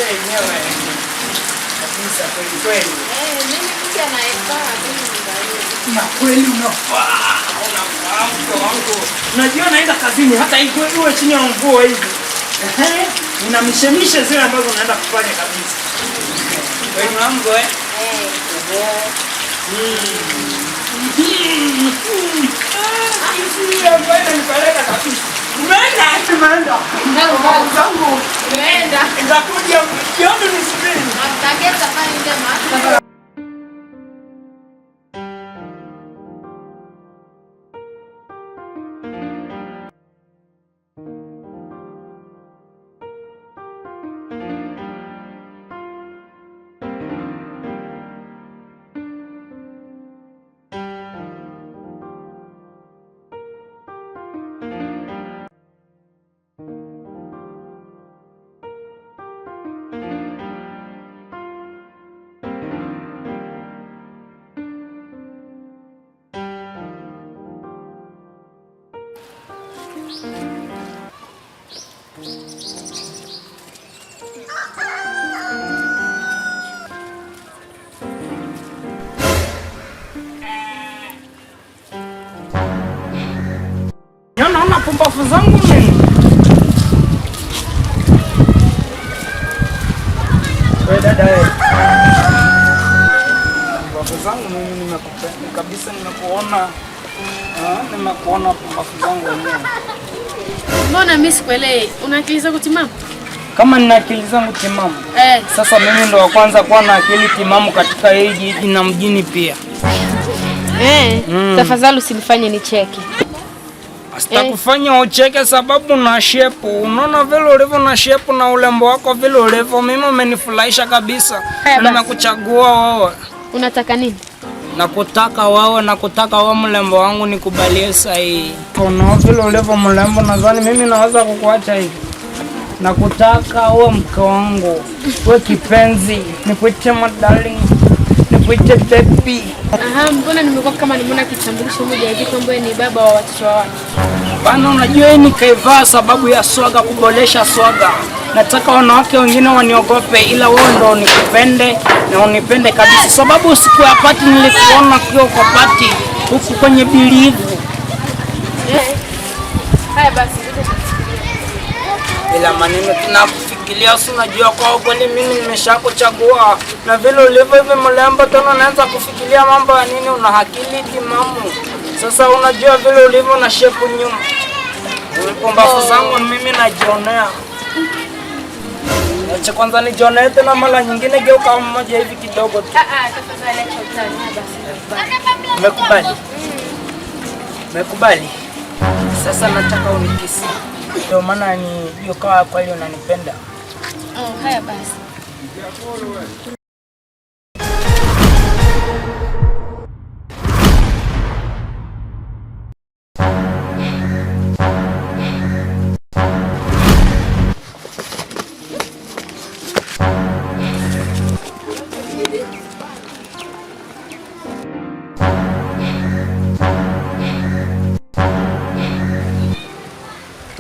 yenyewe kabisa kweli kweli. Mimi pia naifaa na kweli unafaa. Unafaa mke wangu. Unajua naenda kazini hata iwe chini ya mvua hivi. Unamishemisha zile ambazo unaenda kufanya kabisa. Wewe wangu Umeenda. Nitakuja jioni nisubiri. Nataka fanya jamaa. Naona pumbafu zangu mimi. Wewe dada wewe. Pumbafu zangu mimi nimekupenda kabisa, nimekuona. Nimekuona pumbafu zangu wenyewe. Mbona mimi sikuelewi? Una akili zangu timamu? Kama nina akili zangu timamu. Sasa mimi ndo wa kwanza kuwa na akili timamu katika hii jiji na mjini pia. Tafadhali usinifanye nicheke. Sitakufanya ucheke sababu na shepu. Unaona vile ulivyo na shepu na ulembo wako vile ulivyo, mimi umenifurahisha kabisa. Nimekuchagua wewe. Unataka nini? Nakutaka wewe mlembo wangu nikubalie sahihi. Unaona vile ulivyo mlembo, nadhani mimi naweza kukuacha hivi. Nakutaka wewe mke wangu. Wewe kipenzi, nikuite my darling. Nikuite baby. Mbona nimekuwa kama nimeona kitambulisho moja hivi kwamba ni baba wa watoto wao. Bana, unajua hii nikaivaa sababu ya swaga, kuboresha swaga. Nataka wanawake wengine waniogope, ila wewe ndo nikupende na unipende kabisa. Sababu siku ya pati nilikuona kwa pati huku kwenye bilivu. Haya basi. Ila maneno tunakufikiria, si unajua kwa kweli mimi nimeshakuchagua. Na vile ulivyo hivi mlembo tena naanza kufikiria mambo ya nini, una akili timamu. Sasa unajua vile ulivyo na shepu nyuma. Pumbafu zangu mimi najionea. Acha kwanza nijionee tena mara nyingine, geuka mmoja hivi kidogo tu. Tafadhali acha utani basi. Umekubali? Umekubali? Sasa nataka unikisi. Ndio maana ni hiyo kwa kweli unanipenda. Haya basi.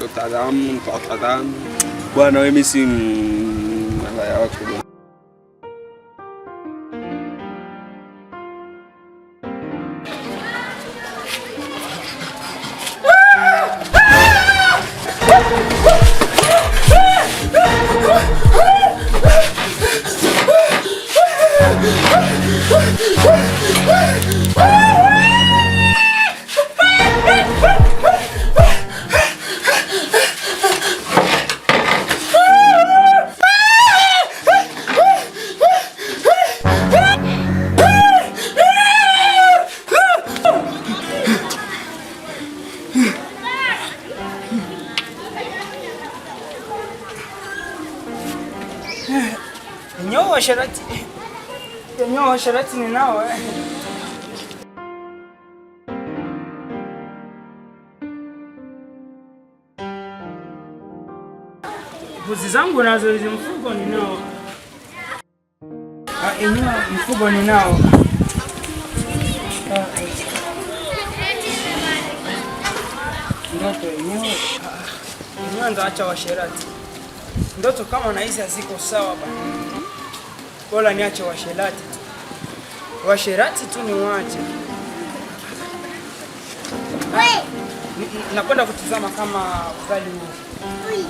Tatamu bwana, wewe si malaya wako bwana. Nyoa sharati ninao. Mbuzi zangu nazo hizo mfugo ninao. Enyewe mfugo ninao. Ndoto enyewe. Enyewe ndo acha washerati. Ndoto kama nahisi haziko sawa bana. Bora niache washerati tu. Washerati tu niwache. Nakwenda kutizama kama ugali huu.